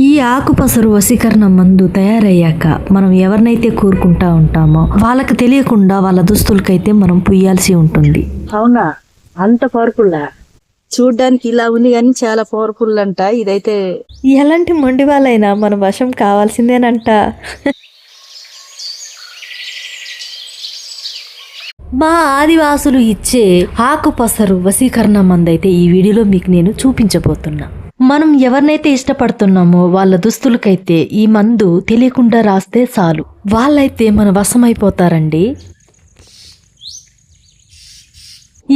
ఈ ఆకుపసరు వశీకరణ మందు తయారయ్యాక మనం ఎవరినైతే కోరుకుంటా ఉంటామో వాళ్ళకి తెలియకుండా వాళ్ళ దుస్తులకైతే మనం పుయ్యాల్సి ఉంటుంది. అవునా, అంత పవర్ఫుల్? చూడ్డానికి ఇలా ఉంది కానీ చాలా పవర్ఫుల్ అంట. ఇదైతే ఎలాంటి మొండి వాళ్ళైనా మన వశం కావాల్సిందేనంట. మా ఆదివాసులు ఇచ్చే ఆకుపసరు వశీకరణ మందైతే ఈ వీడియోలో మీకు నేను చూపించబోతున్నా. మనం ఎవరినైతే ఇష్టపడుతున్నామో వాళ్ళ దుస్తులకైతే ఈ మందు తెలియకుండా రాస్తే చాలు, వాళ్ళైతే మన వశమైపోతారండి.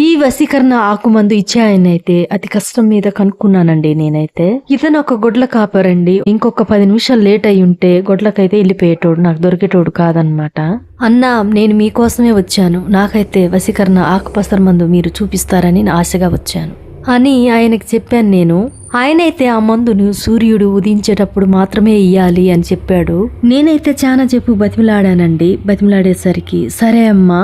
ఈ వశీకరణ ఆకుమందు ఇచ్చే ఆయన అయితే అతి కష్టం మీద కనుక్కున్నానండి నేనైతే. ఇతను ఒక గొడ్ల కాపరండి. ఇంకొక 10 నిమిషాలు లేట్ అయి ఉంటే గొడ్లకైతే వెళ్ళిపోయేటోడు, నాకు దొరికేటోడు కాదనమాట. అన్నా, నేను మీకోసమే వచ్చాను, నాకైతే వశీకరణ ఆకుపసర మందు మీరు చూపిస్తారని ఆశగా వచ్చాను అని ఆయనకి చెప్పాను నేను. ఆయనైతే ఆ మందును సూర్యుడు ఉదయించేటప్పుడు మాత్రమే ఇయ్యాలి అని చెప్పాడు. నేనైతే చాలా చెప్పు బతిమిలాడానండి. బతిమిలాడేసరికి సరే అమ్మా,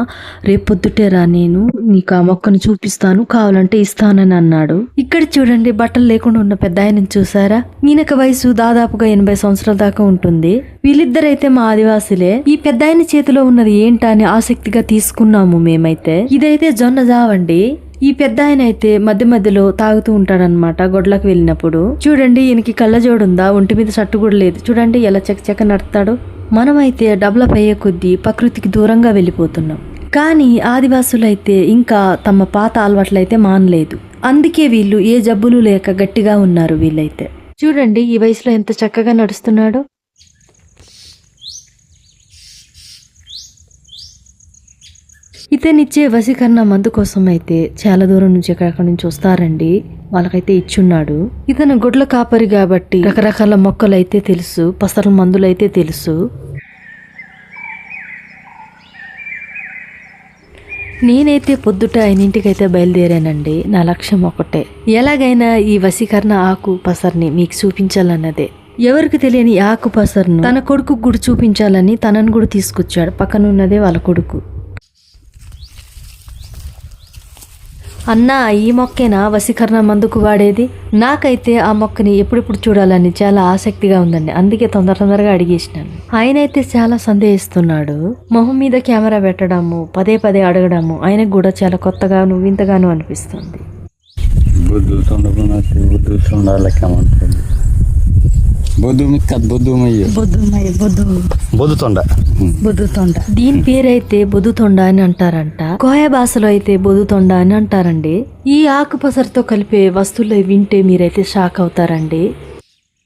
రేపు పొద్దుటేరా, నేను నీకు ఆ మొక్కను చూపిస్తాను, కావాలంటే ఇస్తానని అన్నాడు. ఇక్కడ చూడండి, బట్టలు లేకుండా ఉన్న పెద్ద ఆయనని చూసారా? ఈయనక వయసు దాదాపుగా 80 సంవత్సరాల దాకా ఉంటుంది. వీళ్ళిద్దరైతే మా ఆదివాసులే. ఈ పెద్ద ఆయన చేతిలో ఉన్నది ఏంటా అని ఆసక్తిగా తీసుకున్నాము మేమైతే. ఇదైతే జొన్న జావండి. ఈ పెద్ద ఆయన అయితే మధ్య మధ్యలో తాగుతూ ఉంటాడనమాట గొడ్లకు వెళ్ళినప్పుడు. చూడండి, ఈయనకి కళ్ళజోడుందా, ఒంటి మీద షర్టు కూడా లేదు. చూడండి ఎలా చక్క నడుస్తాడు. మనమైతే డబ్బులపై కొద్దీ ప్రకృతికి దూరంగా వెళ్ళిపోతున్నాం. కానీ ఆదివాసులైతే ఇంకా తమ పాత అలవాట్లయితే మానలేదు. అందుకే వీళ్ళు ఏ జబ్బులు లేక గట్టిగా ఉన్నారు. వీళ్ళైతే చూడండి, ఈ వయసులో ఎంత చక్కగా నడుస్తున్నాడో. ఇతనిచ్చే వశీకరణ మందు కోసం అయితే చాలా దూరం నుంచి ఎక్కడెక్కడి నుంచి వస్తారండి. వాళ్ళకైతే ఇచ్చున్నాడు. ఇతను గొడ్ల కాపరి కాబట్టి రకరకాల మొక్కలు అయితే తెలుసు, పసర మందులు అయితే తెలుసు. నేనైతే పొద్దుట ఆయన ఇంటికైతే బయలుదేరానండి. నా లక్ష్యం ఒకటే, ఎలాగైనా ఈ వశీకరణ ఆకు పసర్ని మీకు చూపించాలన్నదే. ఎవరికి తెలియని ఆకు పసర్ను తన కొడుకు కూడా చూపించాలని తనను కూడా తీసుకొచ్చాడు. పక్కనున్నదే వాళ్ళ కొడుకు. అన్నా, ఈ మొక్కేనా వశీకరణ మందుకు వాడేది? నాకైతే ఆ మొక్కని ఎప్పుడెప్పుడు చూడాలని చాలా ఆసక్తిగా ఉందండి. అందుకే తొందరగా అడిగేసినాను. ఆయన అయితే చాలా సందేహిస్తున్నాడు. మొహం మీద కెమెరా పెట్టడము, పదే అడగడము ఆయనకు కూడా చాలా కొత్తగాను వింతగాను అనిపిస్తుంది. దీని పేరైతే బొద్దుతొండ అని అంటారంట. కోయ భాషలో అయితే బొద్దుతొండ అని అంటారండి. ఈ ఆకుపసరతో కలిపే వస్తువులు వింటే మీరైతే షాక్ అవుతారండి.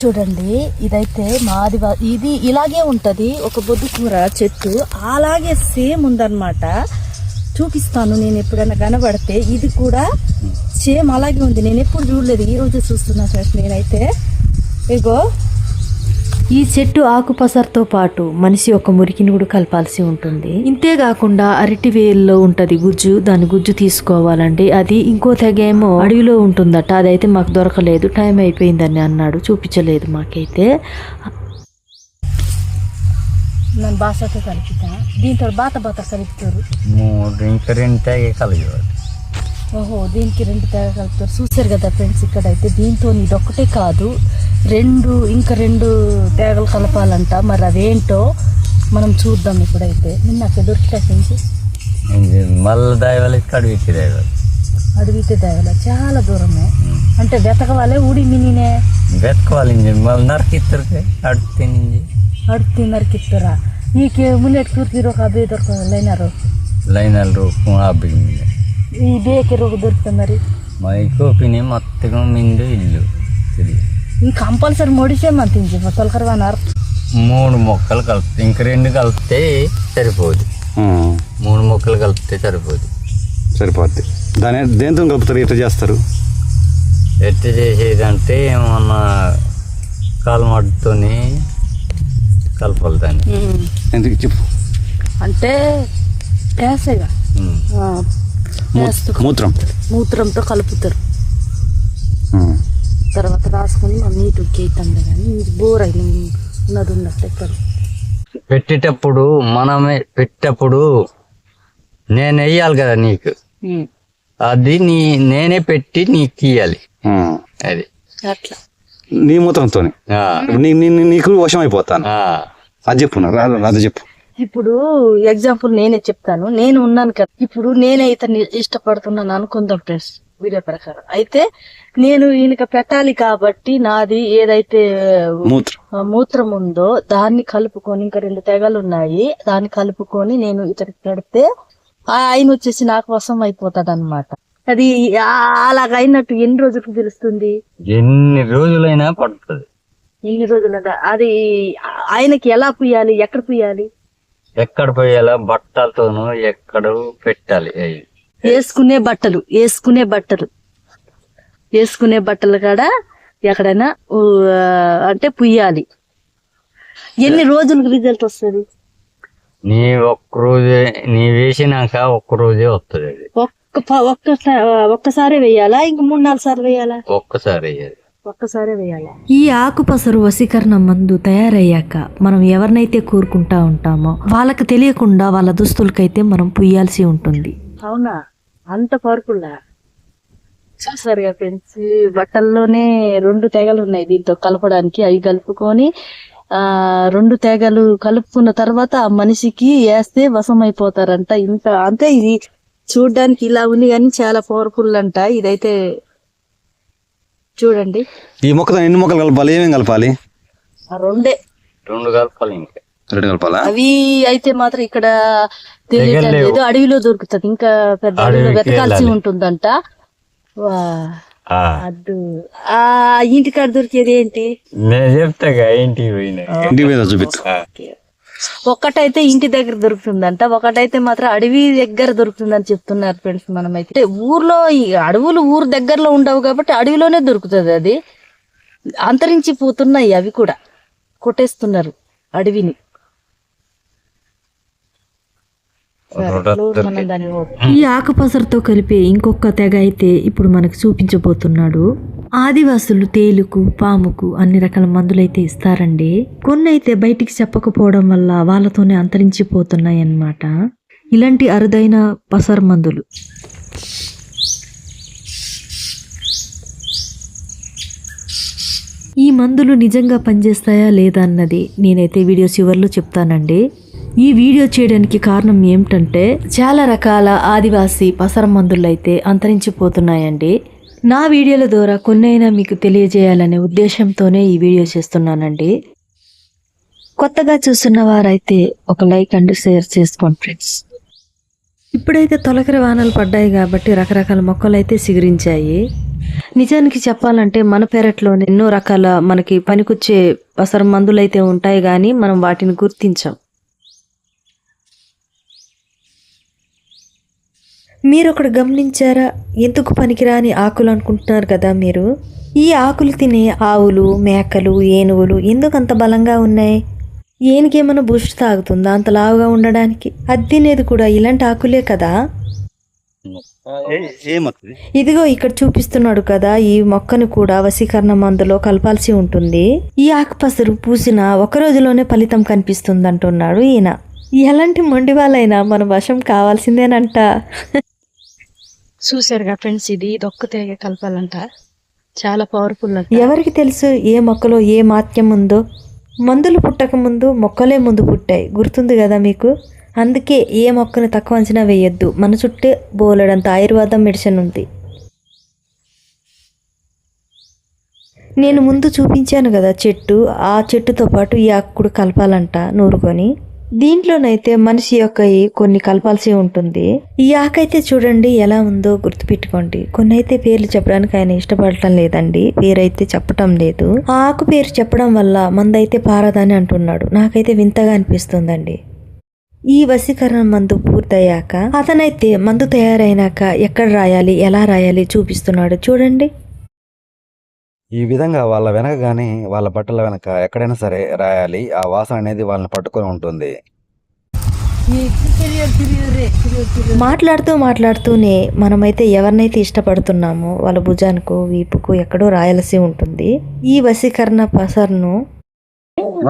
చూడండి, ఇదైతే మాది. ఇది ఇలాగే ఉంటది, ఒక బొద్దు కూర చెట్టు అలాగే సేమ్ ఉందన్నమాట. చూపిస్తాను నేను ఎప్పుడైనా కనబడితే. ఇది కూడా సేమ్ అలాగే ఉంది, నేను ఎప్పుడు చూడలేదు, ఈ రోజు చూస్తున్నా సార్ నేనైతే. ఇగో ఈ చెట్టు ఆకుపసరతో పాటు మనిషి ఒక మురికిని కూడా కలపాల్సి ఉంటుంది. ఇంతేకాకుండా అరటి వేల్లో ఉంటది గుజ్జు, దాని గుజ్జు తీసుకోవాలండి. అది ఇంకో తెగేమో అడవిలో ఉంటుందట, అదైతే మాకు దొరకలేదు, టైం అయిపోయిందని అన్నాడు, చూపించలేదు మాకైతే. నేను బాసతో కలుపుతా, దీంతో బాత కలుపుతారు. ఓహో, దీనికి 2 తేగ కలుపుతారు. చూసారు కదా ఫ్రెండ్స్, ఇక్కడైతే దీంతో ఇదొక్కటే కాదు, 2 తేగలు కలపాలంట. మరి అదేంటో మనం చూద్దాం ఇప్పుడైతే. నిన్న దొరికితే అడిగితే దేవాల చాలా దూరమే అంటే వెతకవాలే ఊడి మినినే వెతకవాలి అడుగుతీ నరికిస్తారా? నీకు ముల్లెట్ కూర్తిరో అబ్బాయి దొరక లైనర్ ఈ బేకి రోగ దొరుకుతా మరి మైకోపిని మొత్తం మిండు ఇల్లు కంపల్సరీ మొడిసేమని తించి తొలకరవన్నారు. 3 మొక్కలు కలిపితే ఇంక 2 కలిపితే సరిపోదు. 3 మొక్కలు కలిపితే సరిపోద్ది. దాని దేంతో కలుపుతారు, ఎట్లా చేస్తారు? ఎట్లా చేసేదంటే ఏమన్నా కాలుమడ్డుతోని కలపాలి దాన్ని. ఎందుకు చెప్పు. అంటే వేసేగా మూత్రంతో కలుపుతారు. తర్వాత రాసుకొని నీటు గీతండి. కానీ బోర్ అయింది ఉన్నట్టు ఎక్కడ పెట్టేటప్పుడు నేను వెయ్యాలి కదా నీకు, అది నేనే పెట్టి నీకు ఇయ్యాలి. అది అట్లా నీ మూత్రంతో ఆ, నీకు వశం అయిపోతాను. ఆ. అది చెప్పు అది చెప్పు. ఇప్పుడు ఎగ్జాంపుల్ నేనే చెప్తాను. నేను ఉన్నాను కదా, ఇప్పుడు నేనే ఇతన్ని ఇష్టపడుతున్నాను అనుకుందాం ఫ్రెండ్స్, వీడియో ప్రకారం. అయితే నేను ఈయనకి పెట్టాలి కాబట్టి నాది ఏదైతే మూత్రం ఉందో దాన్ని కలుపుకొని, ఇంకా 2 తెగలు ఉన్నాయి, దాన్ని కలుపుకొని నేను ఇతనికి పెడితే ఆయన వచ్చేసి నాకు వశం అయిపోతాడు అనమాట. అది అలాగ అయినట్టు ఎన్ని రోజులకు తెలుస్తుంది? ఎన్ని రోజులైనా పడుతుంది. ఎన్ని రోజులు? అది ఆయనకి ఎలా పుయ్యాలి, ఎక్కడ పుయ్యాలి? ఎక్కడ పోయాలా? బట్టలతోనూ ఎక్కడ పెట్టాలి. వేసుకునే బట్టలు కాడ ఎక్కడైనా అంటే పుయ్యాలి. ఎన్ని రోజులకు రిజల్ట్ వస్తుంది? నీ ఒక్కరోజే, నీ వేసినాక ఒక్కరోజే వస్తుంది. అది ఒక్కసారి వేయాలా, ఇంక 3-4 సార్లు వేయాలా? ఒక్కసారే వేయాలా? ఈ ఆకుపసరు వశీకరణ మందు తయారయ్యాక మనం ఎవరినైతే కోరుకుంటా ఉంటామో వాళ్ళకి తెలియకుండా వాళ్ళ దుస్తులకైతే మనం పుయ్యాల్సి ఉంటుంది. అవునా? అంత పవర్ఫుల్లా? చూసారుగా ఫ్రెండ్స్, బట్టల్లోనే 2 తెగలు ఉన్నాయి దీంతో కలపడానికి. అవి కలుపుకొని 2 తెగలు కలుపుకున్న తర్వాత ఆ మనిషికి వేస్తే వశం అయిపోతారంట. ఇంత అంతే. ఇది చూడ్డానికి ఇలా ఉంది కానీ చాలా పవర్ఫుల్ అంట. ఇదైతే చూడండి. ఈ మొక్కతో ఎన్ని మొక్కలు కలపాలి? ఏమేమి కలపాలి? 2 కలపాలి. ఇంకా 2 కలపాలా? అవి అయితే మాత్రం ఇక్కడ తెలియటం లేదు. అడవిలో దొరుకుతుంది, ఇంకా పెద్ద అడవిలో వెతకాల్సి ఉంటుందంట. అడ్డు ఇంటికాడ దొరికేది ఏంటి? నేను చెప్తాగా, ఇంటికి పోయినా చూపిస్తా. ఒక్కటైతే ఇంటి దగ్గర దొరుకుతుందంట, ఒకటైతే మాత్రం అడవి దగ్గర దొరుకుతుందని చెప్తున్నారు ఫ్రెండ్స్. మనమైతే ఊర్లో ఈ అడవులు ఊరు దగ్గరలో ఉండవు కాబట్టి అడవిలోనే దొరుకుతుంది. అది అంతరించిపోతున్నాయి, అవి కూడా కొట్టేస్తున్నారు అడవిని. ఈ ఆకుపసరుతో కలిపే ఇంకొక తెగ అయితే ఇప్పుడు మనకు చూపించబోతున్నాడు. ఆదివాసులు తేలుకు, పాముకు అన్ని రకాల మందులైతే ఇస్తారండి. కొన్ని అయితే బయటికి చెప్పకపోవడం వల్ల వాళ్ళతోనే అంతరించిపోతున్నాయి అన్నమాట. ఇలాంటి అరుదైన పసరు మందులు. ఈ మందులు నిజంగా పనిచేస్తాయా లేదా అన్నది నేనైతే వీడియో చివర్లో చెప్తానండి. ఈ వీడియో చేయడానికి కారణం ఏమిటంటే చాలా రకాల ఆదివాసీ పసర మందులు అయితే అంతరించిపోతున్నాయండి. నా వీడియోల ద్వారా కొన్నైనా మీకు తెలియజేయాలనే ఉద్దేశంతోనే ఈ వీడియో చేస్తున్నానండి. కొత్తగా చూస్తున్న వారైతే ఒక లైక్ అండ్ షేర్ చేసుకోండి ఫ్రెండ్స్. ఇప్పుడైతే తొలకరి వానలు పడ్డాయి కాబట్టి రకరకాల మొక్కలు అయితే సిగురించాయి. నిజానికి చెప్పాలంటే మన పెరట్లోనే ఎన్నో రకాల మనకి పనికొచ్చే పసర మందులు అయితే ఉంటాయి, కానీ మనం వాటిని గుర్తించాం. మీరు ఒకటి గమనించారా? ఎందుకు పనికిరాని ఆకులు అనుకుంటున్నారు కదా మీరు. ఈ ఆకులు తినే ఆవులు, మేకలు, ఏనుగులు ఎందుకు అంత బలంగా ఉన్నాయి? ఏనుగేమన్నా బూస్ట్ తాగుతుందా అంత లావుగా ఉండడానికి? అది తినేది కూడా ఇలాంటి ఆకులే కదా. ఇదిగో ఇక్కడ చూపిస్తున్నాడు కదా, ఈ మొక్కను కూడా వశీకరణ మందులో కలపాల్సి ఉంటుంది. ఈ ఆకుపసరు పూసిన ఒక రోజులోనే ఫలితం కనిపిస్తుంది అంటున్నాడు ఈయన. ఎలాంటి మొండి వాళ్ళైనా మన వశం కావాల్సిందేనంట. చూసారుగా ఫ్రెండ్స్, ఇది ఒక్కతే కలపాలంట, చాలా పవర్ఫుల్ అంట. ఎవరికి తెలుసు ఏ మొక్కలో ఏ మాత్యం ఉందో? మందులు పుట్టక ముందు మొక్కలే ముందు పుట్టాయి, గుర్తుంది కదా మీకు. అందుకే ఏ మొక్కను తక్కువ అంచనా వేయొద్దు. మన చుట్టే బోలెడంత ఆయుర్వేదం మెడిసిన్ ఉంది. నేను ముందు చూపించాను కదా చెట్టు, ఆ చెట్టుతో పాటు ఈ ఆకు కూడా కలపాలంట నూరుకొని. దీంట్లోనైతే మనిషి యొక్క కొన్ని కలపాల్సి ఉంటుంది. ఈ ఆకైతే చూడండి ఎలా ఉందో గుర్తుపెట్టుకోండి. కొన్ని అయితే పేర్లు చెప్పడానికి ఆయన ఇష్టపడటం లేదండి, పేరైతే చెప్పటం లేదు. ఆ ఆకు పేరు చెప్పడం వల్ల మందైతే పారదని అంటున్నాడు. నాకైతే వింతగా అనిపిస్తుందండి. ఈ వశీకరణ మందు పూర్తయ్యాక అతనైతే మందు తయారైనాక ఎక్కడ రాయాలి, ఎలా రాయాలి చూపిస్తున్నాడు చూడండి. ఈ విధంగా వాళ్ళ వెనక కానీ వాళ్ళ బట్టల వెనక ఎక్కడైనా సరే రాయాలి. ఆ వాసన అనేది వాళ్ళని పట్టుకొని ఉంటుంది. మాట్లాడుతూనే మనమైతే ఎవరినైతే ఇష్టపడుతున్నామో వాళ్ళ భుజానికి, వీపుకు ఎక్కడో రాయాల్సి ఉంటుంది. ఈ వశీకరణ పసరును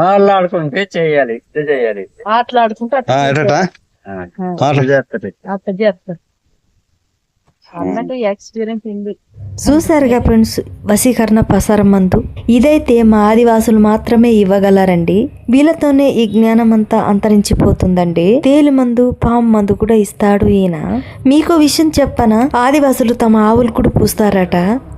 మాట్లాడుకుంటే చేయాలి. మాట్లాడుకుంటే అన్నట్టు ఎక్స్పీరియన్స్ ఉంది. చూసారుగా ఫ్రెండ్స్, వశీకరణ పసర మందు ఇదైతే మా ఆదివాసులు మాత్రమే ఇవ్వగలరండి. వీళ్ళతోనే ఈ జ్ఞానం అంతా అంతరించిపోతుందండి. తేలు మందు, పాము మందు కూడా ఇస్తాడు ఈయన. మీకో విషయం చెప్పనా, ఆదివాసులు తమ ఆవులు కూడా పూస్తారట.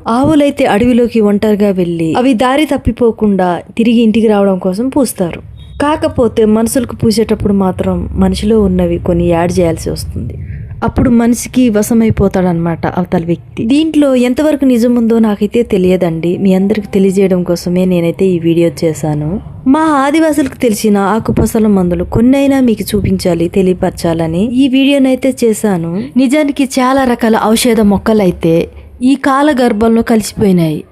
ఆవులైతే అడవిలోకి ఒంటరిగా వెళ్ళి అవి దారి తప్పిపోకుండా తిరిగి ఇంటికి రావడం కోసం పూస్తారు. కాకపోతే మనుషులకు పూసేటప్పుడు మాత్రం మనిషిలో ఉన్నవి కొన్ని యాడ్ చేయాల్సి వస్తుంది. అప్పుడు మనిషికి వశమైపోతాడనమాట అవతల వ్యక్తి. దీంట్లో ఎంతవరకు నిజం ఉందో నాకైతే తెలియదండి. మీ అందరికి తెలియజేయడం కోసమే నేనైతే ఈ వీడియో చేశాను. మా ఆదివాసులకు తెలిసిన ఆకుపసల మందులు కొన్నైనా మీకు చూపించాలి, తెలియపరచాలని ఈ వీడియోనైతే చేశాను. నిజానికి చాలా రకాల ఔషధ మొక్కలైతే ఈ కాల గర్భంలో కలిసిపోయినాయి.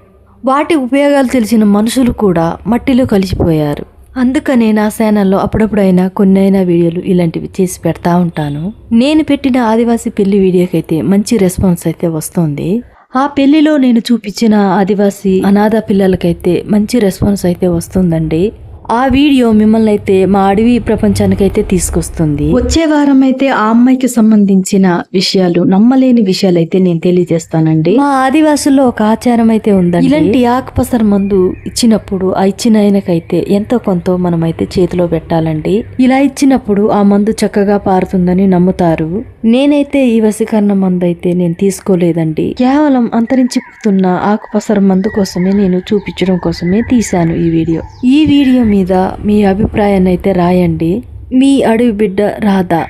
వాటి ఉపయోగాలు తెలిసిన మనుషులు కూడా మట్టిలో కలిసిపోయారు. అందుకనే నా ఛానల్లో అప్పుడప్పుడైనా కొన్నైనా వీడియోలు ఇలాంటివి చేసి పెడతా ఉంటాను. నేను పెట్టిన ఆదివాసీ పెళ్లి వీడియోకైతే మంచి రెస్పాన్స్ అయితే వస్తుంది. ఆ పెళ్లిలో నేను చూపించిన ఆదివాసీ అనాథ పిల్లలకైతే మంచి రెస్పాన్స్ అయితే వస్తుందండి. ఆ వీడియో మిమ్మల్ని అయితే మా అడవి ప్రపంచానికైతే తీసుకొస్తుంది. వచ్చే వారం అయితే ఆ అమ్మాయికి సంబంధించిన విషయాలు, నమ్మలేని విషయాలు అయితే నేను తెలియజేస్తానండి. మా ఆదివాసుల్లో ఒక ఆచారం అయితే ఉందండి. ఇలాంటి ఆకుపసర మందు ఇచ్చినప్పుడు ఆ ఇచ్చిన ఆయనకైతే ఎంతో కొంత మనం అయితే చేతిలో పెట్టాలండి. ఇలా ఇచ్చినప్పుడు ఆ మందు చక్కగా పారుతుందని నమ్ముతారు. నేనైతే ఈ వశీకరణ మందు అయితే నేను తీసుకోలేదండి. కేవలం అంతరించిపోతున్న ఆకుపసర మందు కోసమే నేను చూపించడం కోసమే తీశాను ఈ వీడియో. ఈ వీడియో మీద మీ అభిప్రాయాన్ని అయితే రాయండి. మీ అడవి బిడ్డ రాధా.